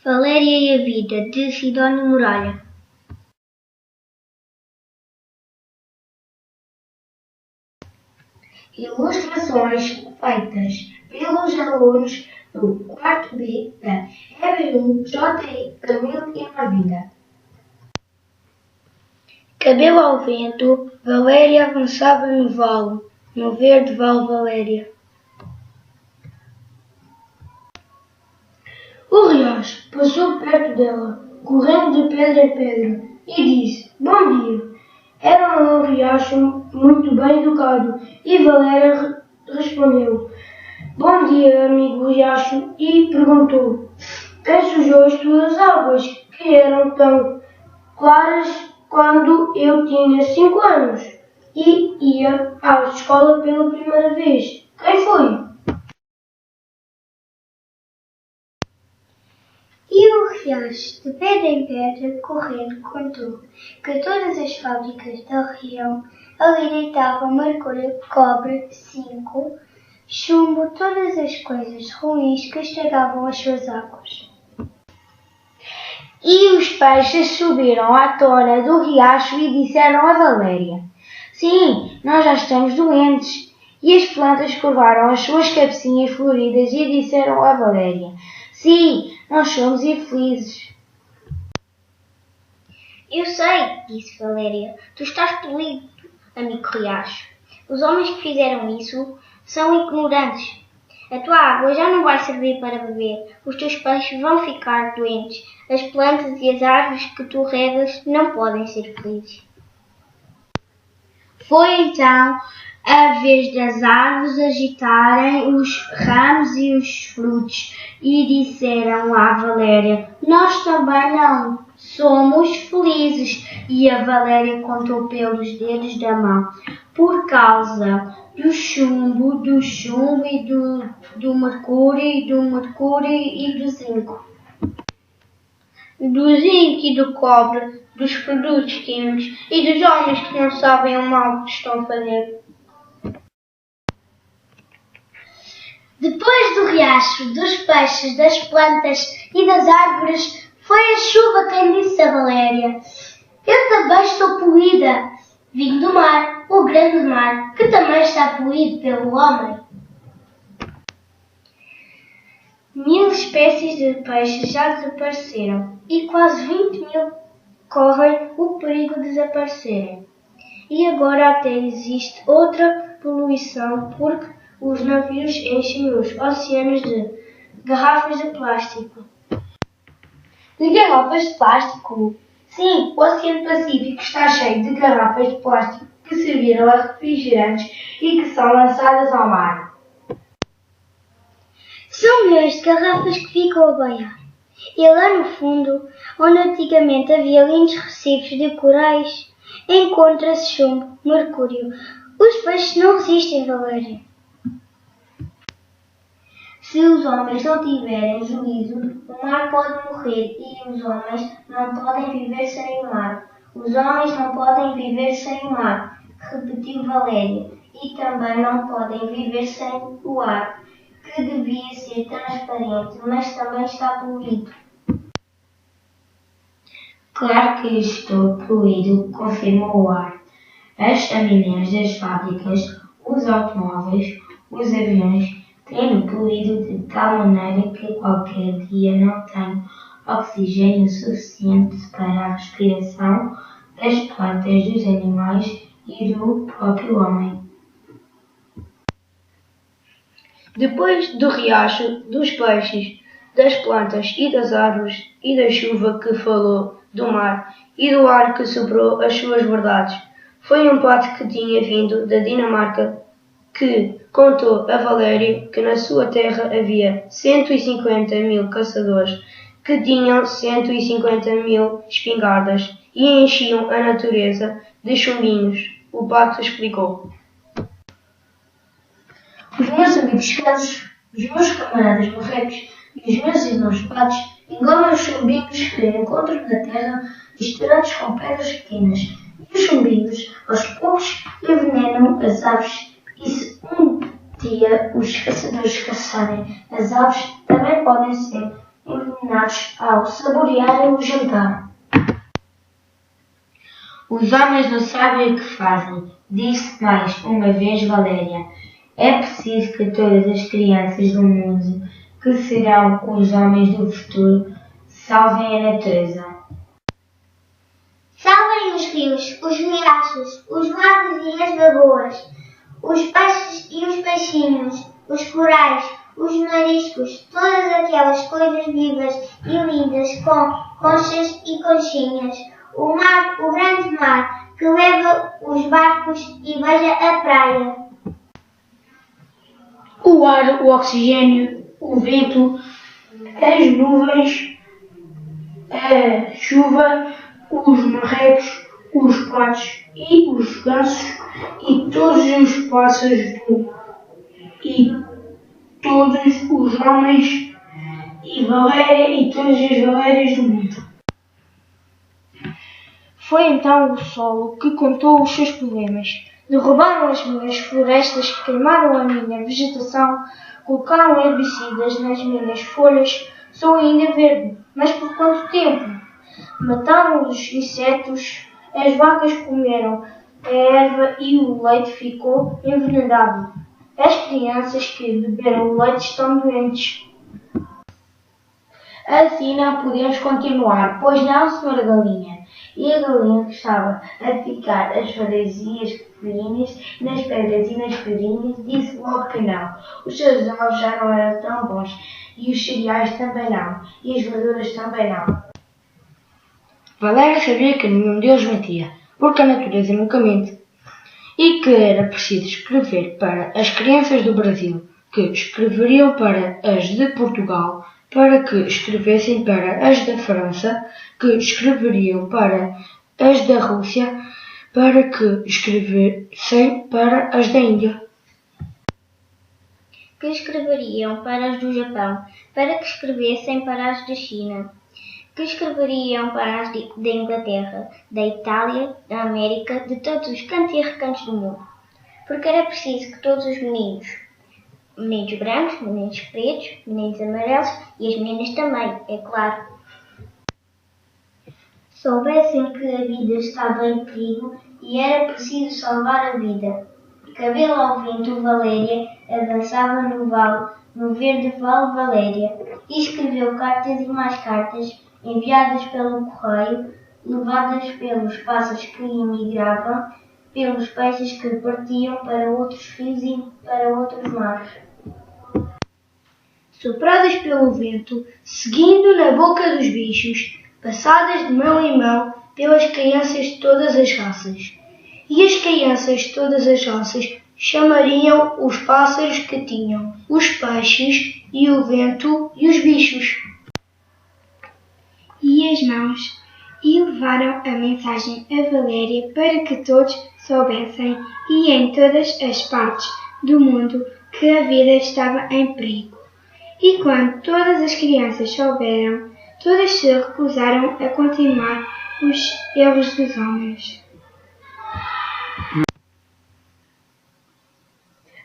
Valéria e a vida, de Sidónio Muralha. Ilustrações feitas pelos alunos do 4º B da EB1 J.I. Camilo e Marvinda. Cabelo ao vento, Valéria avançava no vale, no verde vale Valéria. O riacho passou perto dela, correndo de pedra em pedra, e disse: "Bom dia." Era um riacho muito bem educado, e Valéria respondeu: "Bom dia, amigo riacho", e perguntou: "Quem sujou as tuas águas, que eram tão claras quando eu tinha 5 anos e ia à escola pela primeira vez? Quem foi?" E o riacho, de pedra em pedra, correndo, contou que todas as fábricas da região ali deitavam mercúrio, cobre, zinco, chumbo, todas as coisas ruins que estragavam as suas águas. E os peixes subiram à tona do riacho e disseram a Valéria: "Sim, nós já estamos doentes." E as plantas curvaram as suas cabecinhas floridas e disseram a Valéria: "Sim, nós somos infelizes." Eu sei, disse Valéria, tu estás poluído, amigo riacho. Os homens que fizeram isso são ignorantes. A tua água já não vai servir para beber, os teus peixes vão ficar doentes, as plantas e as árvores que tu regas não podem ser felizes. Foi então a vez das árvores agitarem os ramos e os frutos e disseram à Valéria: "Nós também não somos felizes." E a Valéria contou pelos dedos da mão, por causa do chumbo e do mercúrio e do zinco. Do zinco e do cobre, dos produtos químicos e dos homens que não sabem o mal que estão a fazer. Depois do riacho, dos peixes, das plantas e das árvores, foi a chuva quem disse a Valéria: "Eu também estou poluída. Vim do mar, o grande mar, que também está poluído pelo homem." 1000 espécies de peixes já desapareceram e quase 20.000 correm o perigo de desaparecerem. E agora até existe outra poluição porque os navios enchem os oceanos de garrafas de plástico. De garrafas de plástico? Sim, o Oceano Pacífico está cheio de garrafas de plástico que serviram a refrigerantes e que são lançadas ao mar. São milhões de garrafas que ficam a boiar. E lá no fundo, onde antigamente havia lindos recifes de corais, encontra-se chumbo, mercúrio. Os peixes não resistem, Valéria. Se os homens não tiverem juízo, o mar pode morrer e os homens não podem viver sem o mar. Os homens não podem viver sem o mar, repetiu Valéria, e também não podem viver sem o ar, que devia ser transparente, mas também está poluído. Claro que estou poluído, confirmou o ar. As chaminés das fábricas, os automóveis, os aviões, têm poluído de tal maneira que qualquer dia não tenho oxigênio suficiente para a respiração das plantas, dos animais e do próprio homem. Depois do riacho, dos peixes, das plantas e das árvores, e da chuva que falou, do mar, e do ar que soprou as suas verdades, foi um pato que tinha vindo da Dinamarca que contou a Valéria que na sua terra havia 150.000 caçadores que tinham 150.000 espingardas e enchiam a natureza de chumbinhos. O pato explicou: Os meus amigos cães, os meus camaradas marrecos e os meus irmãos patos engomam os chumbinhos que encontram na terra misturados com pedras pequenas. E os chumbinhos, aos poucos, envenenam as aves. E se um dia os caçadores caçarem as aves, também podem ser envenenados ao saborearem o jantar. Os homens não sabem o que fazem, disse mais uma vez Valéria. É preciso que todas as crianças do mundo, que serão os homens do futuro, salvem a natureza. Salvem os rios, os riachos, os lagos e as lagoas, os peixes e os peixinhos, os corais, os mariscos, todas aquelas coisas vivas e lindas com conchas e conchinhas. O mar, o grande mar, que leva os barcos e beija a praia. O ar, o oxigênio, o vento, as nuvens, a chuva, os marrecos, os patos e os gansos e todos os pássaros e todos os homens e Valéria e todas as Valérias do mundo. Foi então o Sol que contou os seus problemas. Derrubaram as minhas florestas, queimaram a minha vegetação, colocaram herbicidas nas minhas folhas. Sou ainda verde, mas por quanto tempo? Mataram os insetos, as vacas comeram a erva e o leite ficou envenenado. As crianças que beberam o leite estão doentes. Assim não podemos continuar, pois não, senhora Galinha? E a galinha que estava a picar as farezias pequeninas nas pedras e nas pedrinhas disse logo que não. Os seus ovos já não eram tão bons, e os cereais também não, e as verduras também não. Valéria sabia que nenhum deles mentia, porque a natureza nunca mente, e que era preciso escrever para as crianças do Brasil, que escreveriam para as de Portugal, para que escrevessem para as da França, que escreveriam para as da Rússia, para que escrevessem para as da Índia. Que escreveriam para as do Japão, para que escrevessem para as da China. Que escreveriam para as da Inglaterra, da Itália, da América, de todos os cantos e recantos do mundo. Porque era preciso que todos os meninos brancos, meninos pretos, meninos amarelos e as meninas também, é claro, soubessem que a vida estava em perigo e era preciso salvar a vida. Cabelo ao vento, Valéria avançava no verde vale Valéria, e escreveu cartas e mais cartas, enviadas pelo correio, levadas pelos pássaros que emigravam, pelos peixes que partiam para outros rios e para outros mares. Sopradas pelo vento, seguindo na boca dos bichos, passadas de mão em mão pelas crianças de todas as raças. E as crianças de todas as raças chamariam os pássaros que tinham, os peixes e o vento e os bichos. E as mãos, e levaram a mensagem a Valéria para que todos soubessem, e em todas as partes do mundo, que a vida estava em perigo. E quando todas as crianças souberam, todas se recusaram a continuar os erros dos homens.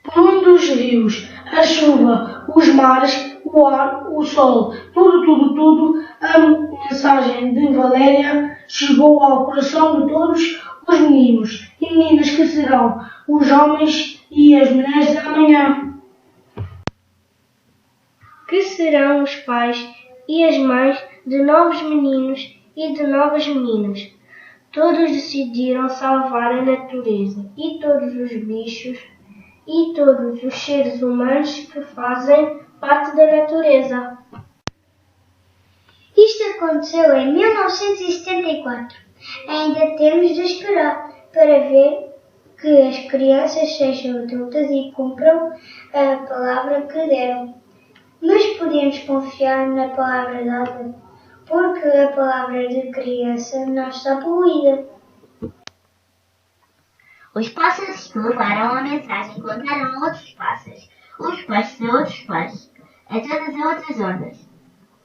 Por um dos rios, a chuva, os mares, o ar, o sol, tudo, a mensagem de Valéria chegou ao coração de todos os meninos e meninas que serão os homens e as mulheres da manhã. Que serão os pais e as mães de novos meninos e de novas meninas. Todos decidiram salvar a natureza e todos os bichos e todos os seres humanos que fazem parte da natureza. Isto aconteceu em 1974. Ainda temos de esperar para ver que as crianças sejam adultas e cumpram a palavra que deram. Mas podemos confiar na palavra dada, porque a palavra de criança não está poluída. Os pássaros que levaram a mensagem contaram a outros pássaros, os peixes a outros peixes, a todas as outras ondas.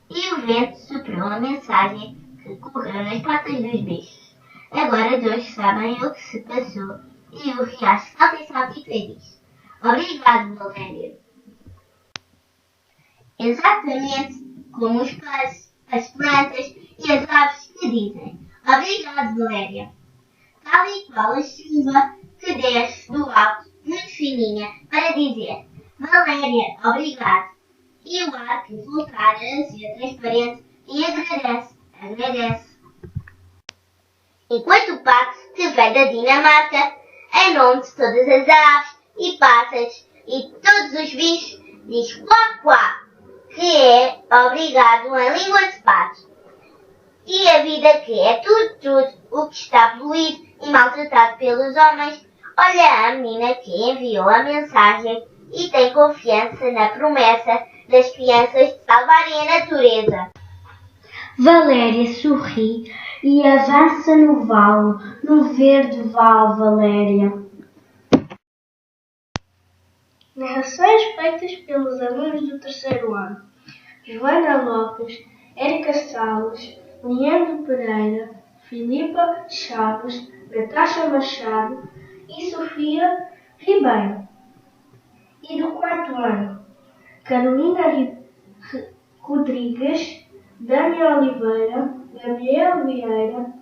E o vento soprou a mensagem que correu nas patas dos bichos. Agora todos sabem o que se passou, e o riacho salta e salta e feliz. Obrigado, Valéria. Exatamente como os peixes, as plantas e as aves que dizem: obrigado, Valéria. Tal e qual a chuva que desce do alto, muito fininha, para dizer: Valéria, obrigado. E o ar que voltar a ser transparente e agradece. Enquanto o pato, que vem da Dinamarca, em nome de todas as aves e pássaros e todos os bichos, diz quá quá, que é obrigado em língua de pato. E a vida que é tudo o que está poluído e maltratado pelos homens, olha a menina que enviou a mensagem e tem confiança na promessa das crianças de salvarem a natureza. Valéria sorri e avança no vale, no verde vale, Valéria. Narrações feitas pelos alunos do terceiro ano: Joana Lopes, Érica Salles, Leandro Pereira, Filipa Chaves, Natasha Machado e Sofia Ribeiro. E do quarto ano: Carolina Rodrigues, Dânia Oliveira, Gabriel Vieira,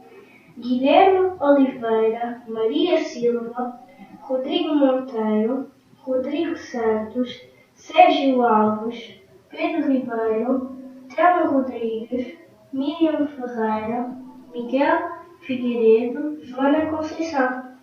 Guilherme Oliveira, Maria Silva, Rodrigo Monteiro, Rodrigo Santos, Sérgio Alves, Pedro Ribeiro, Telma Rodrigues, Miriam Ferreira, Miguel Figueiredo, Joana Conceição.